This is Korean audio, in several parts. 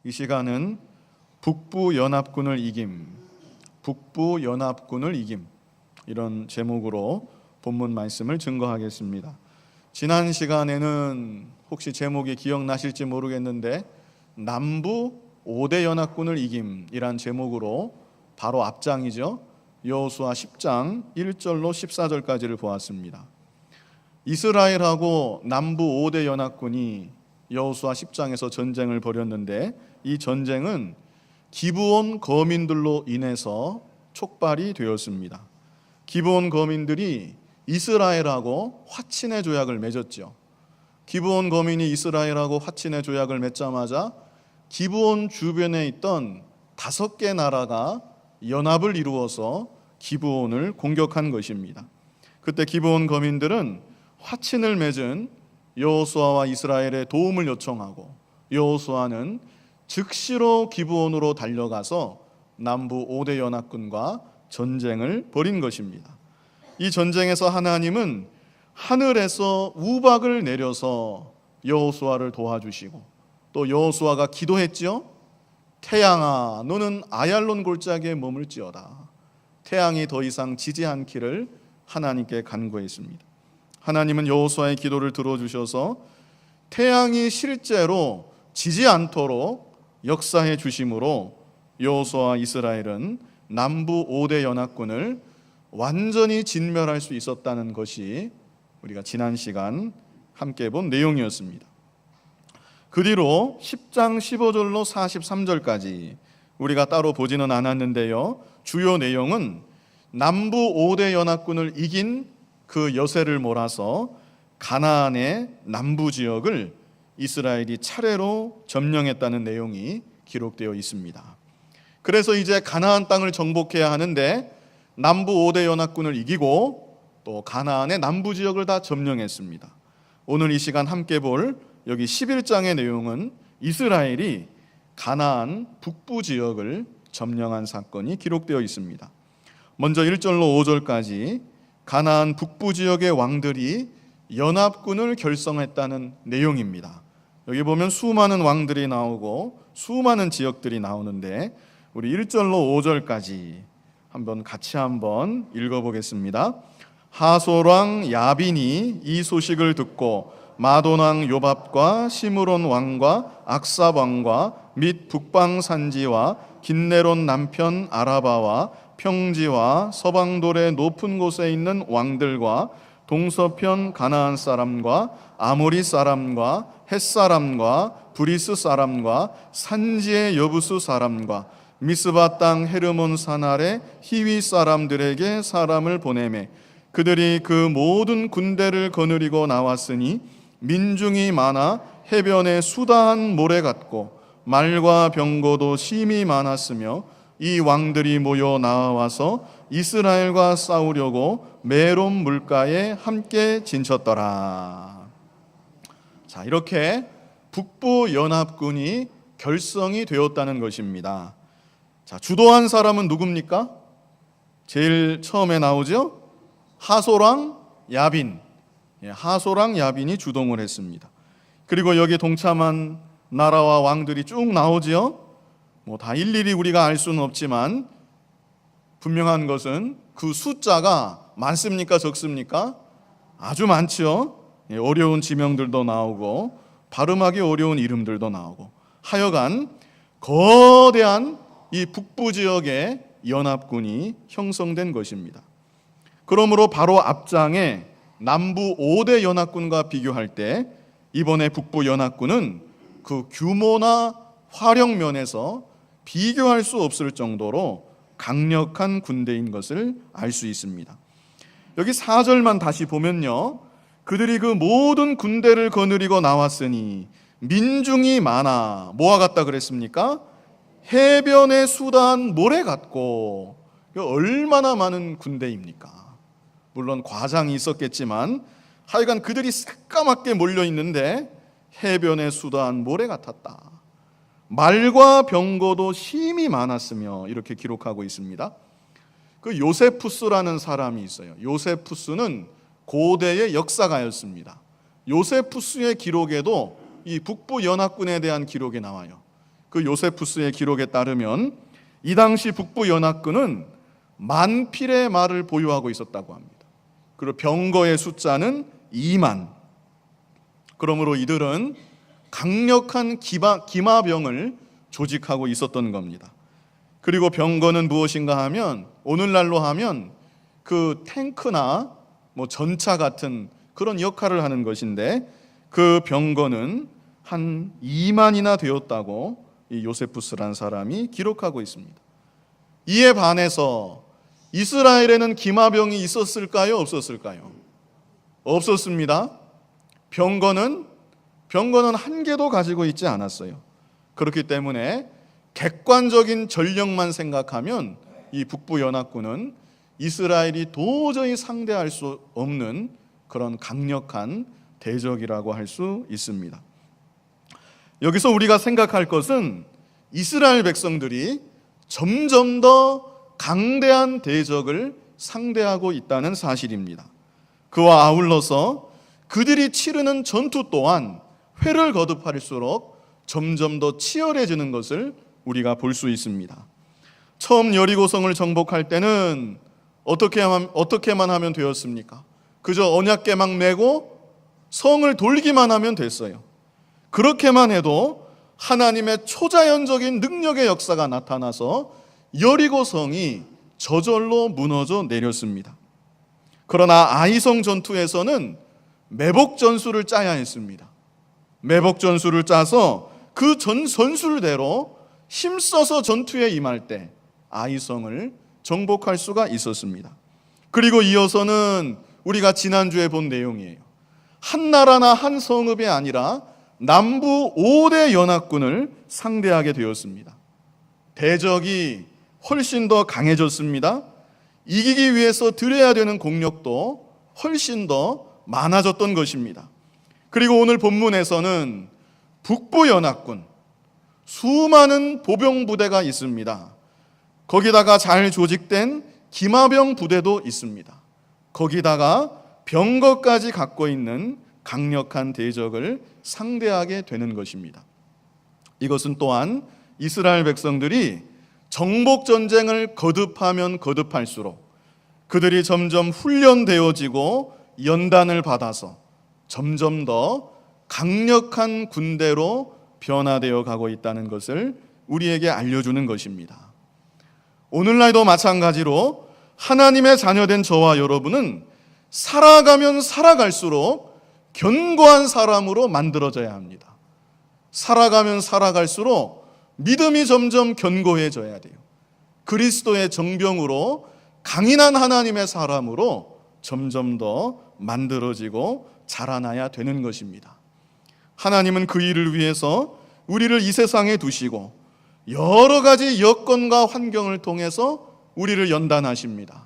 이 시간은 북부연합군을 이김, 북부연합군을 이김, 이런 제목으로 본문 말씀을 증거하겠습니다. 지난 시간에는 혹시 제목이 기억나실지 모르겠는데 남부 5대 연합군을 이김이란 제목으로 바로 앞장이죠. 여호수아 10장 1절로 14절까지를 보았습니다. 이스라엘하고 남부 5대 연합군이 여호수아 10장에서 전쟁을 벌였는데 이 전쟁은 기브온 거민들로 인해서 촉발이 되었습니다. 기브온 거민들이 이스라엘하고 화친의 조약을 맺었죠. 기브온 거민이 이스라엘하고 화친의 조약을 맺자마자 기브온 주변에 있던 5개 나라가 연합을 이루어서 기브온을 공격한 것입니다. 그때 기브온 거민들은 화친을 맺은 여호수아와 이스라엘의 도움을 요청하고 여호수아는 즉시로 기브온으로 달려가서 남부 5대 연합군과 전쟁을 벌인 것입니다. 이 전쟁에서 하나님은 하늘에서 우박을 내려서 여호수아를 도와주시고 또 여호수아가 기도했지요. 태양아 너는 아얄론 골짜기에 머물지어다. 태양이 더 이상 지지 않기를 하나님께 간구했습니다. 하나님은 여호수아의 기도를 들어주셔서 태양이 실제로 지지 않도록 역사해 주심으로 여호수아와 이스라엘은 남부 5대 연합군을 완전히 진멸할 수 있었다는 것이 우리가 지난 시간 함께 본 내용이었습니다. 그 뒤로 10장 15절로 43절까지 우리가 따로 보지는 않았는데요. 주요 내용은 남부 5대 연합군을 이긴 그 여세를 몰아서 가나안의 남부 지역을 이스라엘이 차례로 점령했다는 내용이 기록되어 있습니다. 그래서 이제 가나안 땅을 정복해야 하는데 남부 5대 연합군을 이기고 또 가나안의 남부 지역을 다 점령했습니다. 오늘 이 시간 함께 볼 여기 11장의 내용은 이스라엘이 가나안 북부 지역을 점령한 사건이 기록되어 있습니다. 먼저 1절로 5절까지 가나안 북부 지역의 왕들이 연합군을 결성했다는 내용입니다. 여기 보면 수많은 왕들이 나오고 수많은 지역들이 나오는데 우리 1절로 5절까지 같이 한번 읽어보겠습니다. 하솔 왕 야빈이 이 소식을 듣고 마돈 왕 요밥과 시므론 왕과 악삽 왕과 및 북방 산지와 긴네론 남편 아라바와 평지와 서방돌의 높은 곳에 있는 왕들과 동서편 가나안 사람과 아모리 사람과 헷 사람과 브리스 사람과 산지의 여부수 사람과 미스바 땅 헤르몬 산 아래 히위 사람들에게 사람을 보내매 그들이 그 모든 군대를 거느리고 나왔으니 민중이 많아 해변에 수다한 모래 같고 말과 병거도 심히 많았으며 이 왕들이 모여 나와서 이스라엘과 싸우려고 메롬 물가에 함께 진쳤더라. 자, 이렇게 북부 연합군이 결성이 되었다는 것입니다. 자, 주도한 사람은 누굽니까? 제일 처음에 나오죠? 하솔 왕 야빈. 하솔 왕 야빈이 주동을 했습니다. 그리고 여기 동참한 나라와 왕들이 쭉 나오지요. 다 일일이 우리가 알 수는 없지만 분명한 것은 그 숫자가 많습니까? 적습니까? 아주 많죠. 어려운 지명들도 나오고 발음하기 어려운 이름들도 나오고 하여간 거대한 이 북부 지역의 연합군이 형성된 것입니다. 그러므로 바로 앞장에 남부 5대 연합군과 비교할 때 이번에 북부 연합군은 그 규모나 화력 면에서 비교할 수 없을 정도로 강력한 군대인 것을 알 수 있습니다. 여기 4절만 다시 보면요. 그들이 그 모든 군대를 거느리고 나왔으니 민중이 많아 뭐와 같다 그랬습니까? 해변에 수다한 모래 같고. 얼마나 많은 군대입니까? 물론 과장이 있었겠지만 하여간 그들이 새까맣게 몰려있는데 해변에 수다한 모래 같았다. 말과 병거도 심히 많았으며 이렇게 기록하고 있습니다. 그 요세푸스라는 사람이 있어요. 요세푸스는 고대의 역사가였습니다. 요세푸스의 기록에도 이 북부 연합군에 대한 기록이 나와요. 그 요세푸스의 기록에 따르면 이 당시 북부 연합군은 10,000필의 말을 보유하고 있었다고 합니다. 그리고 병거의 숫자는 20,000. 그러므로 이들은 강력한 기마병을 조직하고 있었던 겁니다. 그리고 병거는 무엇인가 하면 오늘날로 하면 그 탱크나 전차 같은 그런 역할을 하는 것인데, 그 병거는 한 20,000이나 되었다고 이 요세푸스란 사람이 기록하고 있습니다. 이에 반해서 이스라엘에는 기마병이 있었을까요? 없었을까요? 없었습니다. 병거는 한 개도 가지고 있지 않았어요. 그렇기 때문에 객관적인 전력만 생각하면 이 북부 연합군은 이스라엘이 도저히 상대할 수 없는 그런 강력한 대적이라고 할 수 있습니다. 여기서 우리가 생각할 것은 이스라엘 백성들이 점점 더 강대한 대적을 상대하고 있다는 사실입니다. 그와 아울러서 그들이 치르는 전투 또한 회를 거듭할수록 점점 더 치열해지는 것을 우리가 볼 수 있습니다. 처음 여리고성을 정복할 때는 어떻게만 하면 되었습니까? 그저 언약궤만 메고 성을 돌기만 하면 됐어요. 그렇게만 해도 하나님의 초자연적인 능력의 역사가 나타나서 여리고성이 저절로 무너져 내렸습니다. 그러나 아이성 전투에서는 매복 전술을 짜야 했습니다. 매복 전술을 짜서 그 전술대로 힘써서 전투에 임할 때 아이성을 정복할 수가 있었습니다. 그리고 이어서는 우리가 지난주에 본 내용이에요. 한 나라나 한 성읍이 아니라 남부 5대 연합군을 상대하게 되었습니다. 대적이 훨씬 더 강해졌습니다. 이기기 위해서 들여야 되는 공력도 훨씬 더 많아졌던 것입니다. 그리고 오늘 본문에서는 북부 연합군, 수많은 보병 부대가 있습니다. 거기다가 잘 조직된 기마병 부대도 있습니다. 거기다가 병거까지 갖고 있는 강력한 대적을 상대하게 되는 것입니다. 이것은 또한 이스라엘 백성들이 정복 전쟁을 거듭하면 거듭할수록 그들이 점점 훈련되어지고 연단을 받아서 점점 더 강력한 군대로 변화되어 가고 있다는 것을 우리에게 알려주는 것입니다. 오늘날도 마찬가지로 하나님의 자녀된 저와 여러분은 살아가면 살아갈수록 견고한 사람으로 만들어져야 합니다. 살아가면 살아갈수록 믿음이 점점 견고해져야 돼요. 그리스도의 정병으로 강인한 하나님의 사람으로 점점 더 만들어지고 자라나야 되는 것입니다. 하나님은 그 일을 위해서 우리를 이 세상에 두시고 여러 가지 여건과 환경을 통해서 우리를 연단하십니다.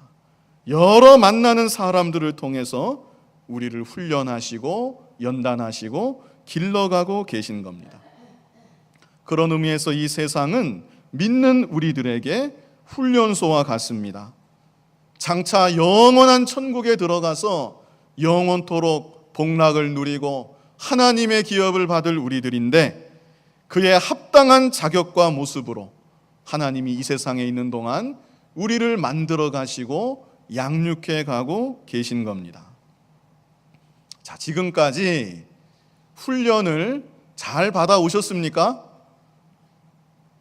여러 만나는 사람들을 통해서 우리를 훈련하시고 연단하시고 길러가고 계신 겁니다. 그런 의미에서 이 세상은 믿는 우리들에게 훈련소와 같습니다. 장차 영원한 천국에 들어가서 영원토록 복락을 누리고 하나님의 기업을 받을 우리들인데, 그의 합당한 자격과 모습으로 하나님이 이 세상에 있는 동안 우리를 만들어 가시고 양육해 가고 계신 겁니다. 자, 지금까지 훈련을 잘 받아오셨습니까?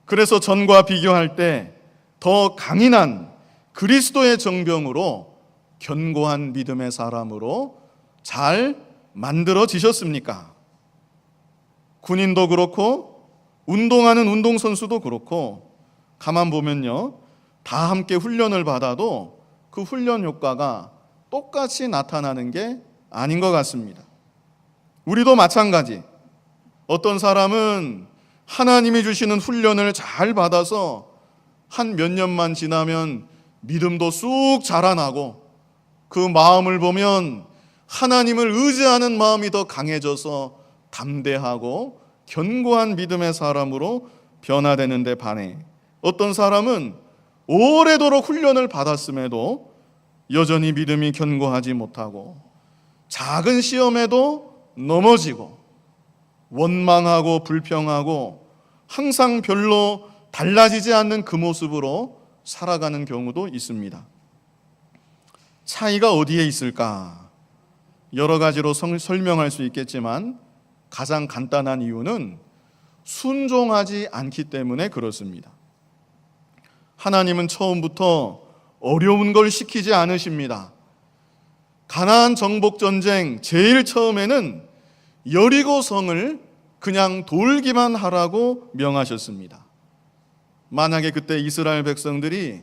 그래서 전과 비교할 때 더 강인한 그리스도의 정병으로 견고한 믿음의 사람으로 잘 만들어지셨습니까? 군인도 그렇고 운동하는 운동선수도 그렇고 가만 보면요, 다 함께 훈련을 받아도 그 훈련 효과가 똑같이 나타나는 게 아닌 것 같습니다. 우리도 마찬가지. 어떤 사람은 하나님이 주시는 훈련을 잘 받아서 한 몇 년만 지나면 믿음도 쑥 자라나고 그 마음을 보면 하나님을 의지하는 마음이 더 강해져서 담대하고 견고한 믿음의 사람으로 변화되는데 반해 어떤 사람은 오래도록 훈련을 받았음에도 여전히 믿음이 견고하지 못하고 작은 시험에도 넘어지고 원망하고 불평하고 항상 별로 달라지지 않는 그 모습으로 살아가는 경우도 있습니다. 차이가 어디에 있을까? 여러 가지로 설명할 수 있겠지만 가장 간단한 이유는 순종하지 않기 때문에 그렇습니다. 하나님은 처음부터 어려운 걸 시키지 않으십니다. 가나안 정복 전쟁 제일 처음에는 여리고 성을 그냥 돌기만 하라고 명하셨습니다. 만약에 그때 이스라엘 백성들이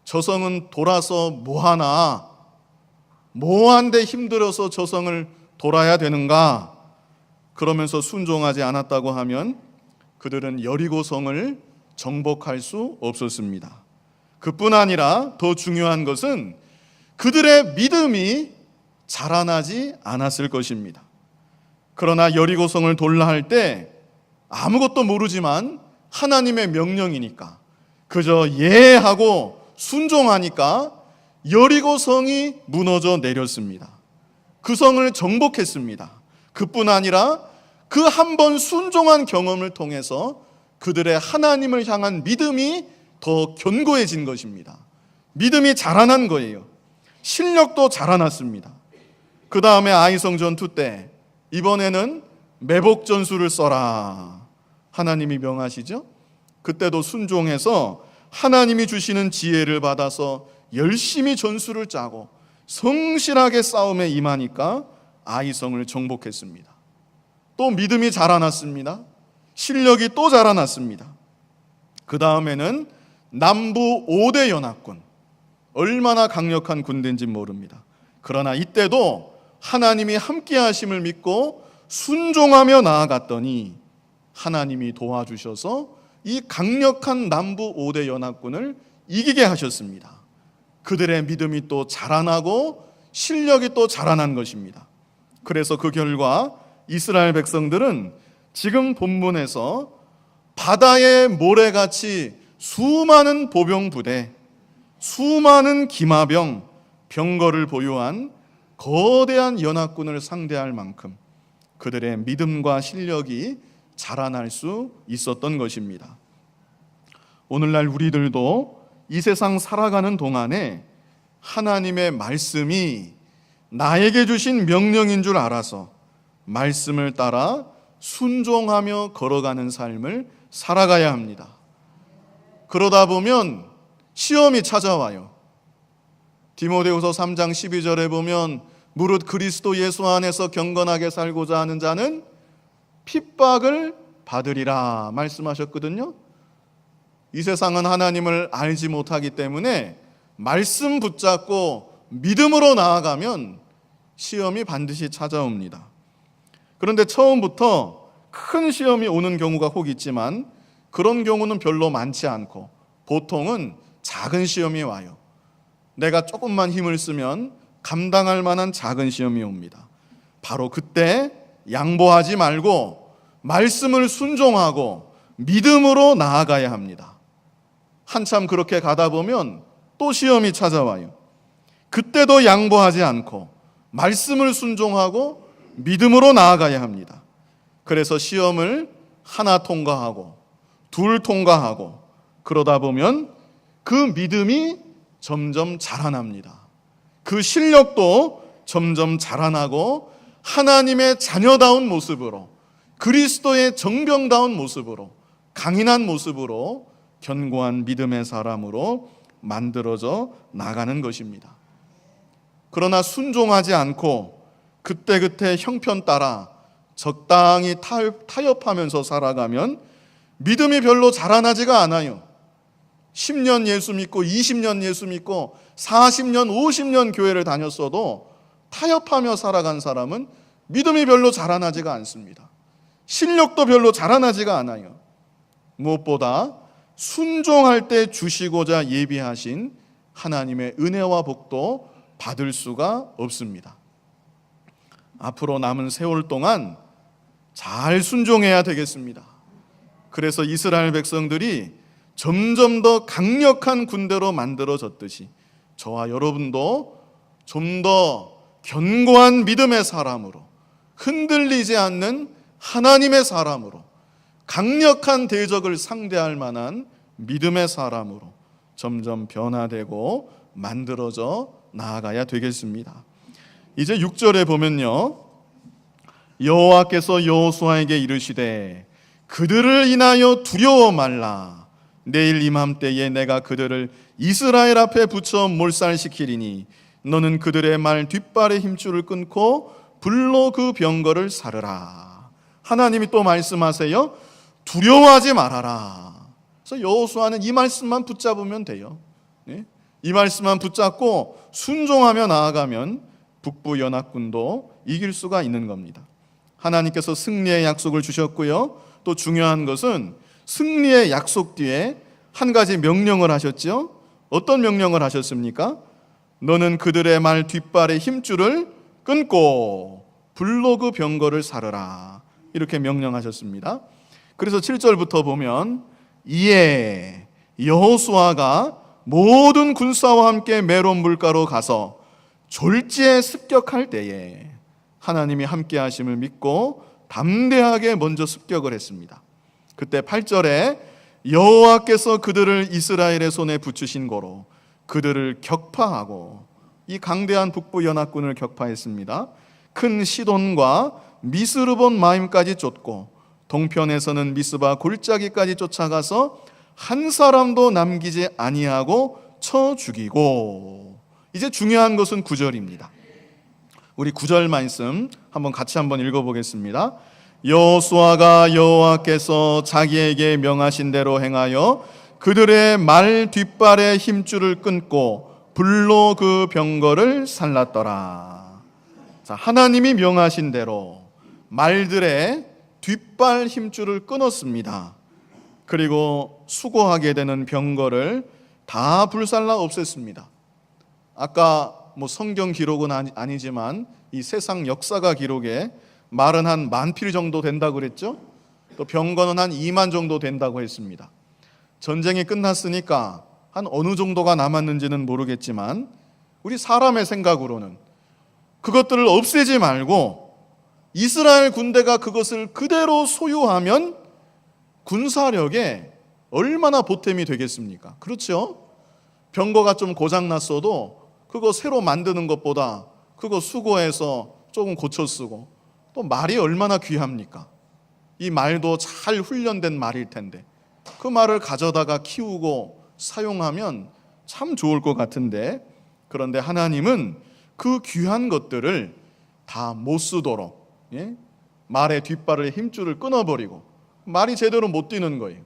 저 성은 돌아서 뭐하나, 뭐한데 힘들어서 저 성을 돌아야 되는가, 그러면서 순종하지 않았다고 하면 그들은 여리고 성을 정복할 수 없었습니다. 그뿐 아니라 더 중요한 것은 그들의 믿음이 자라나지 않았을 것입니다. 그러나 여리고 성을 돌라 할 때 아무것도 모르지만 하나님의 명령이니까 그저 예하고 순종하니까 여리고 성이 무너져 내렸습니다. 그 성을 정복했습니다. 그뿐 아니라 그 한 번 순종한 경험을 통해서 그들의 하나님을 향한 믿음이 더 견고해진 것입니다. 믿음이 자라난 거예요. 실력도 자라났습니다. 그 다음에 아이성 전투 때 이번에는 매복 전술을 써라 하나님이 명하시죠. 그때도 순종해서 하나님이 주시는 지혜를 받아서 열심히 전술을 짜고 성실하게 싸움에 임하니까 아이성을 정복했습니다. 또 믿음이 자라났습니다. 실력이 또 자라났습니다. 그 다음에는 남부 5대 연합군, 얼마나 강력한 군대인지 모릅니다. 그러나 이때도 하나님이 함께 하심을 믿고 순종하며 나아갔더니 하나님이 도와주셔서 이 강력한 남부 5대 연합군을 이기게 하셨습니다. 그들의 믿음이 또 자라나고 실력이 또 자라난 것입니다. 그래서 그 결과 이스라엘 백성들은 지금 본문에서 바다의 모래같이 수많은 보병 부대, 수많은 기마병, 병거를 보유한 거대한 연합군을 상대할 만큼 그들의 믿음과 실력이 자라날 수 있었던 것입니다. 오늘날 우리들도 이 세상 살아가는 동안에 하나님의 말씀이 나에게 주신 명령인 줄 알아서 말씀을 따라 순종하며 걸어가는 삶을 살아가야 합니다. 그러다 보면 시험이 찾아와요. 디모데후서 3장 12절에 보면 무릇 그리스도 예수 안에서 경건하게 살고자 하는 자는 핍박을 받으리라 말씀하셨거든요. 이 세상은 하나님을 알지 못하기 때문에 말씀 붙잡고 믿음으로 나아가면 시험이 반드시 찾아옵니다. 그런데 처음부터 큰 시험이 오는 경우가 혹 있지만 그런 경우는 별로 많지 않고 보통은 작은 시험이 와요. 내가 조금만 힘을 쓰면 감당할 만한 작은 시험이 옵니다. 바로 그때 양보하지 말고 말씀을 순종하고 믿음으로 나아가야 합니다. 한참 그렇게 가다 보면 또 시험이 찾아와요. 그때도 양보하지 않고 말씀을 순종하고 믿음으로 나아가야 합니다. 그래서 시험을 하나 통과하고 둘 통과하고 그러다 보면 그 믿음이 점점 자라납니다. 그 실력도 점점 자라나고 하나님의 자녀다운 모습으로, 그리스도의 정병다운 모습으로, 강인한 모습으로 견고한 믿음의 사람으로 만들어져 나가는 것입니다. 그러나 순종하지 않고 그때그때 형편 따라 적당히 타협하면서 살아가면 믿음이 별로 자라나지가 않아요. 10년 예수 믿고 20년 예수 믿고 40년 50년 교회를 다녔어도 타협하며 살아간 사람은 믿음이 별로 자라나지가 않습니다. 실력도 별로 자라나지가 않아요. 무엇보다 순종할 때 주시고자 예비하신 하나님의 은혜와 복도 받을 수가 없습니다. 앞으로 남은 세월 동안 잘 순종해야 되겠습니다. 그래서 이스라엘 백성들이 점점 더 강력한 군대로 만들어졌듯이 저와 여러분도 좀 더 견고한 믿음의 사람으로, 흔들리지 않는 하나님의 사람으로, 강력한 대적을 상대할 만한 믿음의 사람으로 점점 변화되고 만들어져 나아가야 되겠습니다. 이제 6절에 보면요, 여호와께서 여호수아에게 이르시되 그들을 인하여 두려워 말라. 내일 이맘때에 내가 그들을 이스라엘 앞에 붙여 몰살시키리니 너는 그들의 말 뒷발의 힘줄을 끊고 불로 그 병거를 사르라. 하나님이 또 말씀하세요. 두려워하지 말아라. 그래서 여호수아는 이 말씀만 붙잡으면 돼요. 이 말씀만 붙잡고 순종하며 나아가면 북부 연합군도 이길 수가 있는 겁니다. 하나님께서 승리의 약속을 주셨고요. 또 중요한 것은 승리의 약속 뒤에 한 가지 명령을 하셨죠. 어떤 명령을 하셨습니까? 너는 그들의 말 뒷발의 힘줄을 끊고 불로 그 병거를 사르라. 이렇게 명령하셨습니다. 그래서 7절부터 보면 이에 여호수아가 모든 군사와 함께 메론 물가로 가서 졸지에 습격할 때에 하나님이 함께 하심을 믿고 담대하게 먼저 습격을 했습니다. 그때 8절에 여호와께서 그들을 이스라엘의 손에 붙이신 거로 그들을 격파하고, 이 강대한 북부 연합군을 격파했습니다. 큰 시돈과 미스르본 마임까지 쫓고 동편에서는 미스바 골짜기까지 쫓아가서 한 사람도 남기지 아니하고 쳐 죽이고. 이제 중요한 것은 9절입니다. 우리 9절 말씀 같이 한번 읽어보겠습니다. 여호수아가 여호와께서 자기에게 명하신 대로 행하여 그들의 말 뒷발의 힘줄을 끊고 불로 그 병거를 살랐더라. 자, 하나님이 명하신 대로 말들의 뒷발 힘줄을 끊었습니다. 그리고 수고하게 되는 병거를 다 불살라 없앴습니다. 아까 성경 기록은 아니지만 이 세상 역사가 기록에 말은 한 10,000필 정도 된다고 그랬죠. 또 병거는 한 2만 정도 된다고 했습니다. 전쟁이 끝났으니까 한 어느 정도가 남았는지는 모르겠지만 우리 사람의 생각으로는 그것들을 없애지 말고 이스라엘 군대가 그것을 그대로 소유하면 군사력에 얼마나 보탬이 되겠습니까? 그렇죠? 병거가 좀 고장났어도 그거 새로 만드는 것보다 그거 수거해서 조금 고쳐 쓰고, 또 말이 얼마나 귀합니까? 이 말도 잘 훈련된 말일 텐데 그 말을 가져다가 키우고 사용하면 참 좋을 것 같은데, 그런데 하나님은 그 귀한 것들을 다 못 쓰도록 말의 뒷발의 힘줄을 끊어버리고 말이 제대로 못 뛰는 거예요.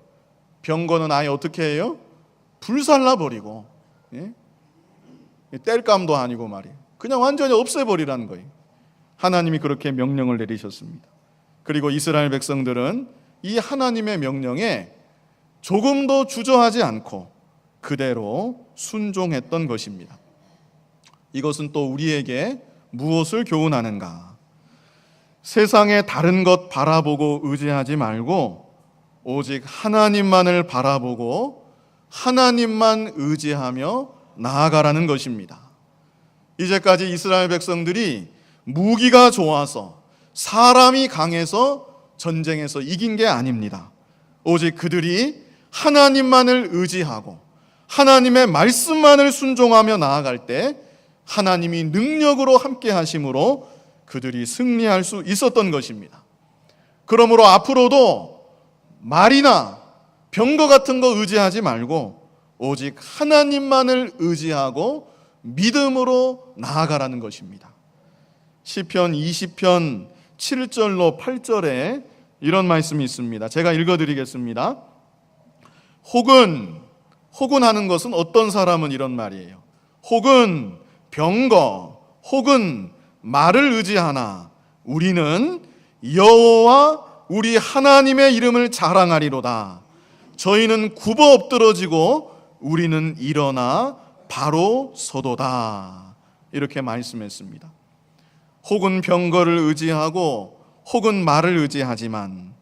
병거는 아예 어떻게 해요? 불살라버리고, 뗄감도 아니고 말이에요. 그냥 완전히 없애버리라는 거예요. 하나님이 그렇게 명령을 내리셨습니다. 그리고 이스라엘 백성들은 이 하나님의 명령에 조금도 주저하지 않고 그대로 순종했던 것입니다. 이것은 또 우리에게 무엇을 교훈하는가? 세상의 다른 것 바라보고 의지하지 말고 오직 하나님만을 바라보고 하나님만 의지하며 나아가라는 것입니다. 이제까지 이스라엘 백성들이 무기가 좋아서 사람이 강해서 전쟁에서 이긴 게 아닙니다. 오직 그들이 하나님만을 의지하고 하나님의 말씀만을 순종하며 나아갈 때 하나님이 능력으로 함께 하심으로 그들이 승리할 수 있었던 것입니다. 그러므로 앞으로도 말이나 병거 같은 거 의지하지 말고 오직 하나님만을 의지하고 믿음으로 나아가라는 것입니다. 시편 20편 7절로 8절에 이런 말씀이 있습니다. 제가 읽어드리겠습니다. 혹은 하는 것은 어떤 사람은 이런 말이에요. 혹은 병거, 혹은 말을 의지하나 우리는 여호와 우리 하나님의 이름을 자랑하리로다. 저희는 굽어 엎드러지고 우리는 일어나 바로 서도다. 이렇게 말씀했습니다. 혹은 병거를 의지하고 혹은 말을 의지하지만,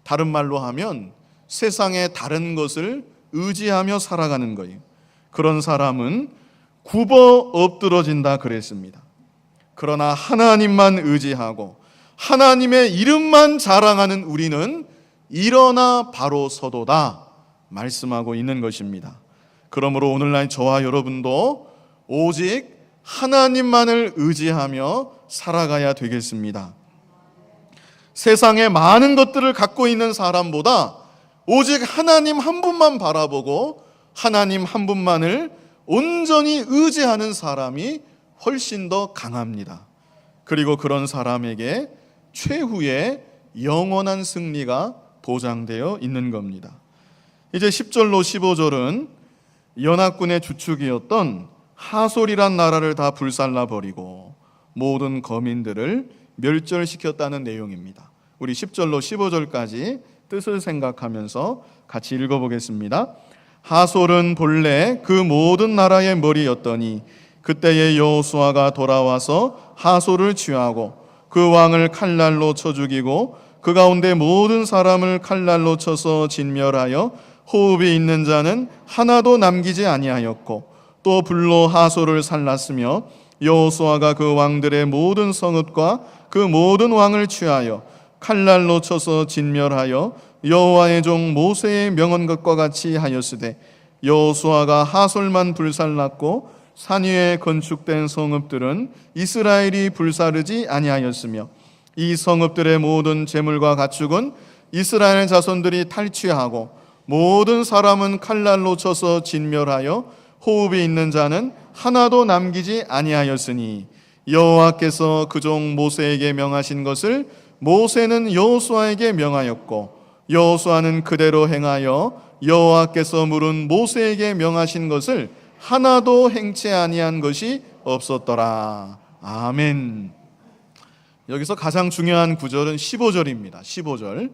다른 말로 하면 세상의 다른 것을 의지하며 살아가는 거예요. 그런 사람은 굽어 엎드러진다 그랬습니다. 그러나 하나님만 의지하고 하나님의 이름만 자랑하는 우리는 일어나 바로 서도다 말씀하고 있는 것입니다. 그러므로 오늘날 저와 여러분도 오직 하나님만을 의지하며 살아가야 되겠습니다. 세상의 많은 것들을 갖고 있는 사람보다 오직 하나님 한 분만 바라보고 하나님 한 분만을 온전히 의지하는 사람이 훨씬 더 강합니다. 그리고 그런 사람에게 최후의 영원한 승리가 보장되어 있는 겁니다. 이제 10절로 15절은 연합군의 주축이었던 하솔이란 나라를 다 불살라버리고 모든 거민들을 멸절시켰다는 내용입니다. 우리 10절로 15절까지 뜻을 생각하면서 같이 읽어보겠습니다. 하솔은 본래 그 모든 나라의 머리였더니 그때의 여호수아가 돌아와서 하솔을 취하고 그 왕을 칼날로 쳐 죽이고 그 가운데 모든 사람을 칼날로 쳐서 진멸하여 호흡이 있는 자는 하나도 남기지 아니하였고 또 불로 하솔을 살랐으며 여호수아가 그 왕들의 모든 성읍과 그 모든 왕을 취하여 칼날로 쳐서 진멸하여 여호와의 종 모세의 명한 것과 같이 하였으되 여호수아가 하솔만 불살랐고 산 위에 건축된 성읍들은 이스라엘이 불사르지 아니하였으며 이 성읍들의 모든 재물과 가축은 이스라엘 자손들이 탈취하고 모든 사람은 칼날로 쳐서 진멸하여 호흡이 있는 자는 하나도 남기지 아니하였으니 여호와께서 그 종 모세에게 명하신 것을 모세는 여호수아에게 명하였고 여호수아는 그대로 행하여 여호와께서 물은 모세에게 명하신 것을 하나도 행치 아니한 것이 없었더라. 아멘. 여기서 가장 중요한 구절은 15절입니다. 15절.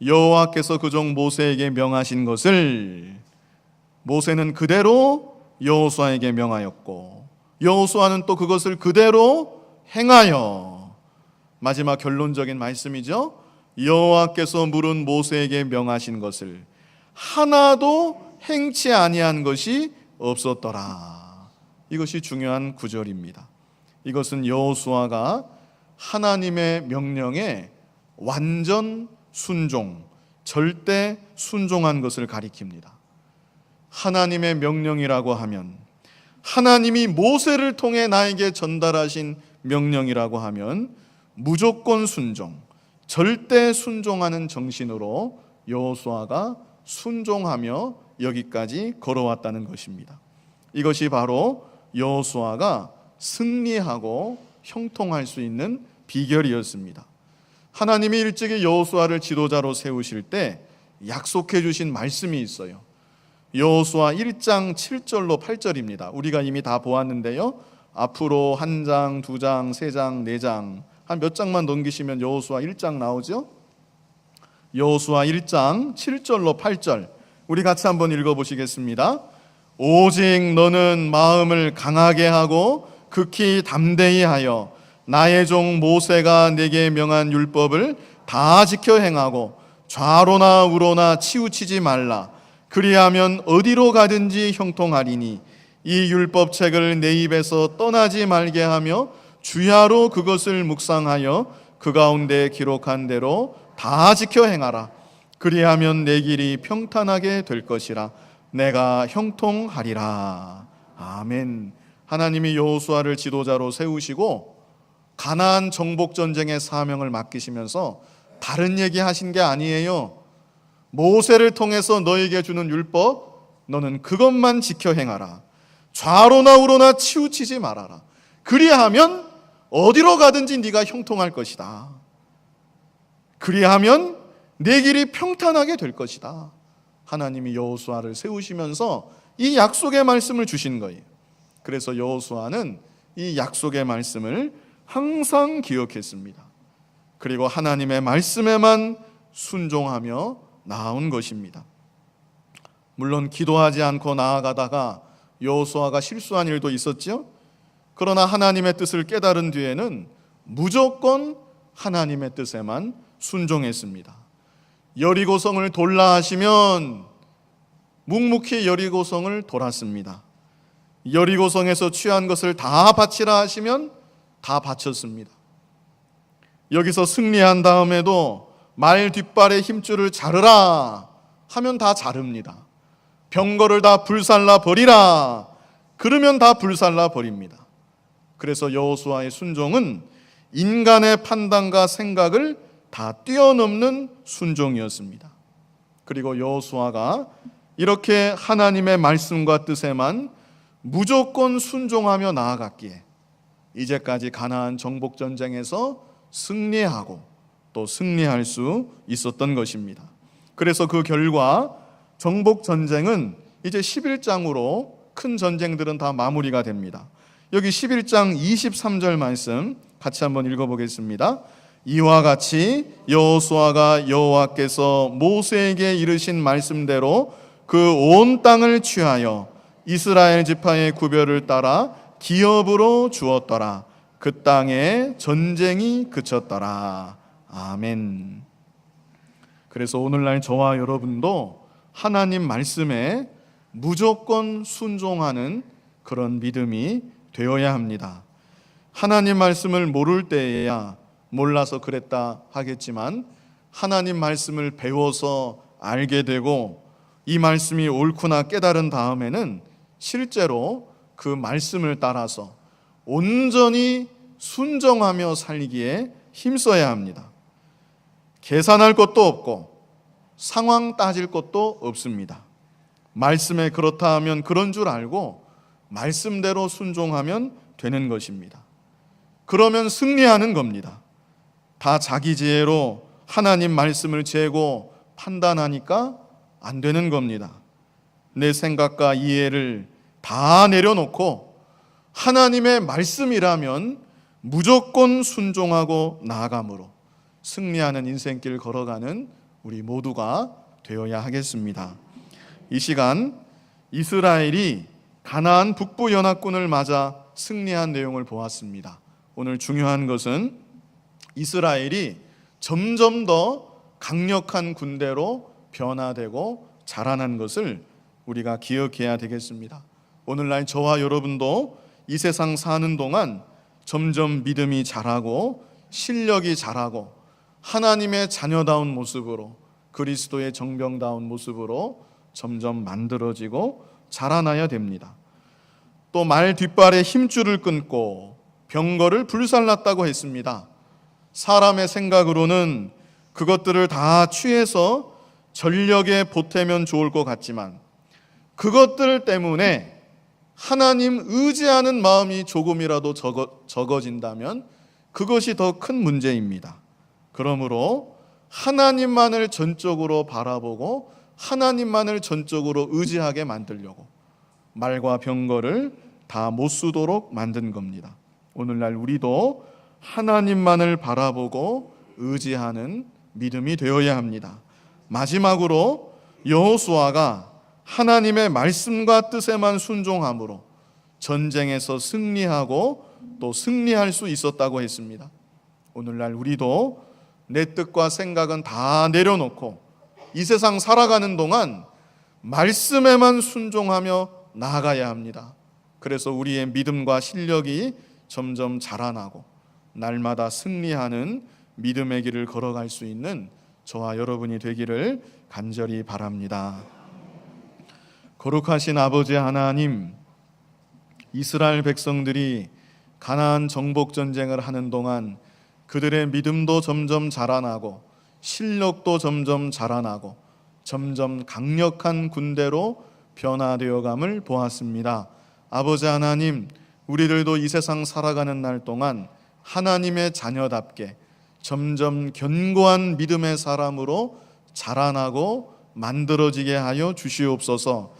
여호와께서 그 종 모세에게 명하신 것을 모세는 그대로 여호수아에게 명하였고 여호수아는 또 그것을 그대로 행하여, 마지막 결론적인 말씀이죠. 여호와께서 물은 모세에게 명하신 것을 하나도 행치 아니한 것이 없었더라. 이것이 중요한 구절입니다. 이것은 여호수아가 하나님의 명령에 완전 순종, 절대 순종한 것을 가리킵니다. 하나님의 명령이라고 하면, 하나님이 모세를 통해 나에게 전달하신 명령이라고 하면 무조건 순종, 절대 순종하는 정신으로 여호수아가 순종하며 여기까지 걸어왔다는 것입니다. 이것이 바로 여호수아가 승리하고 형통할 수 있는 비결이었습니다. 하나님이 일찍이 여호수아를 지도자로 세우실 때 약속해 주신 말씀이 있어요. 여호수아 1장 7절로 8절입니다. 우리가 이미 다 보았는데요. 앞으로 한 장, 두 장, 세 장, 네 장, 한 몇 장만 넘기시면 여호수아 1장 나오죠. 여호수아 1장 7절로 8절 우리 같이 한번 읽어보시겠습니다. 오직 너는 마음을 강하게 하고 극히 담대히 하여 나의 종 모세가 내게 명한 율법을 다 지켜 행하고 좌로나 우로나 치우치지 말라. 그리하면 어디로 가든지 형통하리니 이 율법책을 내 입에서 떠나지 말게 하며 주야로 그것을 묵상하여 그 가운데 기록한 대로 다 지켜 행하라. 그리하면 내 길이 평탄하게 될 것이라. 내가 형통하리라. 아멘. 하나님이 여호수아를 지도자로 세우시고 가나안 정복 전쟁의 사명을 맡기시면서 다른 얘기 하신 게 아니에요. 모세를 통해서 너에게 주는 율법, 너는 그것만 지켜 행하라. 좌로나 우로나 치우치지 말아라. 그리하면 어디로 가든지 네가 형통할 것이다. 그리하면 내 길이 평탄하게 될 것이다. 하나님이 여호수아를 세우시면서 이 약속의 말씀을 주신 거예요. 그래서 여호수아는 이 약속의 말씀을 항상 기억했습니다. 그리고 하나님의 말씀에만 순종하며 나아온 것입니다. 물론 기도하지 않고 나아가다가 여호수아가 실수한 일도 있었죠. 그러나 하나님의 뜻을 깨달은 뒤에는 무조건 하나님의 뜻에만 순종했습니다. 여리고성을 돌라 하시면 묵묵히 여리고성을 돌았습니다. 여리고성에서 취한 것을 다 바치라 하시면 다 바쳤습니다. 여기서 승리한 다음에도 말 뒷발의 힘줄을 자르라 하면 다 자릅니다. 병거를 다 불살라 버리라 그러면 다 불살라 버립니다. 그래서 여호수아의 순종은 인간의 판단과 생각을 다 뛰어넘는 순종이었습니다. 그리고 여호수아가 이렇게 하나님의 말씀과 뜻에만 무조건 순종하며 나아갔기에 이제까지 가나안 정복 전쟁에서 승리하고 또 승리할 수 있었던 것입니다. 그래서 그 결과 정복 전쟁은 이제 11장으로 큰 전쟁들은 다 마무리가 됩니다. 여기 11장 23절 말씀 같이 한번 읽어보겠습니다. 이와 같이 여호수아가 여호와께서 모세에게 이르신 말씀대로 그 온 땅을 취하여 이스라엘 지파의 구별을 따라 기업으로 주었더라. 그 땅에 전쟁이 그쳤더라. 아멘. 그래서 오늘날 저와 여러분도 하나님 말씀에 무조건 순종하는 그런 믿음이 되어야 합니다. 하나님 말씀을 모를 때에야 몰라서 그랬다 하겠지만 하나님 말씀을 배워서 알게 되고 이 말씀이 옳구나 깨달은 다음에는 실제로 그 말씀을 따라서 온전히 순종하며 살기에 힘써야 합니다. 계산할 것도 없고 상황 따질 것도 없습니다. 말씀에 그렇다 하면 그런 줄 알고 말씀대로 순종하면 되는 것입니다. 그러면 승리하는 겁니다. 다 자기 지혜로 하나님 말씀을 재고 판단하니까 안 되는 겁니다. 내 생각과 이해를 다 내려놓고 하나님의 말씀이라면 무조건 순종하고 나아감으로 승리하는 인생길 걸어가는 우리 모두가 되어야 하겠습니다. 이 시간 이스라엘이 가나안 북부 연합군을 맞아 승리한 내용을 보았습니다. 오늘 중요한 것은 이스라엘이 점점 더 강력한 군대로 변화되고 자라난 것을 우리가 기억해야 되겠습니다. 오늘날 저와 여러분도 이 세상 사는 동안 점점 믿음이 자라고 실력이 자라고 하나님의 자녀다운 모습으로 그리스도의 정병다운 모습으로 점점 만들어지고 자라나야 됩니다. 또 말 뒷발에 힘줄을 끊고 병거를 불살랐다고 했습니다. 사람의 생각으로는 그것들을 다 취해서 전력에 보태면 좋을 것 같지만 그것들 때문에 하나님 의지하는 마음이 조금이라도 적어진다면 그것이 더 큰 문제입니다. 그러므로 하나님만을 전적으로 바라보고 하나님만을 전적으로 의지하게 만들려고 말과 병거를 다 못 쓰도록 만든 겁니다. 오늘날 우리도 하나님만을 바라보고 의지하는 믿음이 되어야 합니다. 마지막으로 여호수아가 하나님의 말씀과 뜻에만 순종함으로 전쟁에서 승리하고 또 승리할 수 있었다고 했습니다. 오늘날 우리도 내 뜻과 생각은 다 내려놓고 이 세상 살아가는 동안 말씀에만 순종하며 나아가야 합니다. 그래서 우리의 믿음과 실력이 점점 자라나고 날마다 승리하는 믿음의 길을 걸어갈 수 있는 저와 여러분이 되기를 간절히 바랍니다. 거룩하신 아버지 하나님, 이스라엘 백성들이 가나안 정복 전쟁을 하는 동안 그들의 믿음도 점점 자라나고 실력도 점점 자라나고 점점 강력한 군대로 변화되어감을 보았습니다. 아버지 하나님, 우리들도 이 세상 살아가는 날 동안 하나님의 자녀답게 점점 견고한 믿음의 사람으로 자라나고 만들어지게 하여 주시옵소서.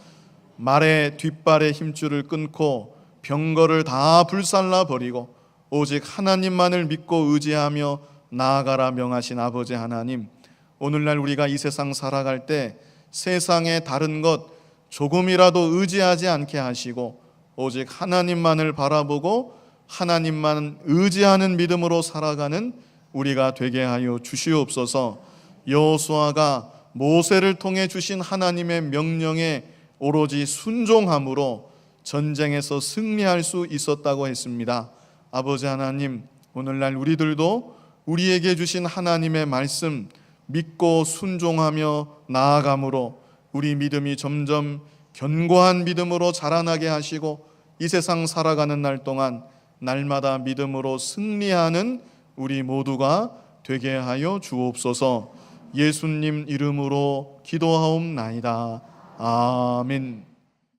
말의 뒷발의 힘줄을 끊고 병거를 다 불살라 버리고 오직 하나님만을 믿고 의지하며 나아가라 명하신 아버지 하나님, 오늘날 우리가 이 세상 살아갈 때 세상의 다른 것 조금이라도 의지하지 않게 하시고 오직 하나님만을 바라보고 하나님만 의지하는 믿음으로 살아가는 우리가 되게 하여 주시옵소서. 여호수아가 모세를 통해 주신 하나님의 명령에 오로지 순종함으로 전쟁에서 승리할 수 있었다고 했습니다. 아버지 하나님, 오늘날 우리들도 우리에게 주신 하나님의 말씀 믿고 순종하며 나아감으로 우리 믿음이 점점 견고한 믿음으로 자라나게 하시고 이 세상 살아가는 날 동안 날마다 믿음으로 승리하는 우리 모두가 되게 하여 주옵소서. 예수님 이름으로 기도하옵나이다. 아멘.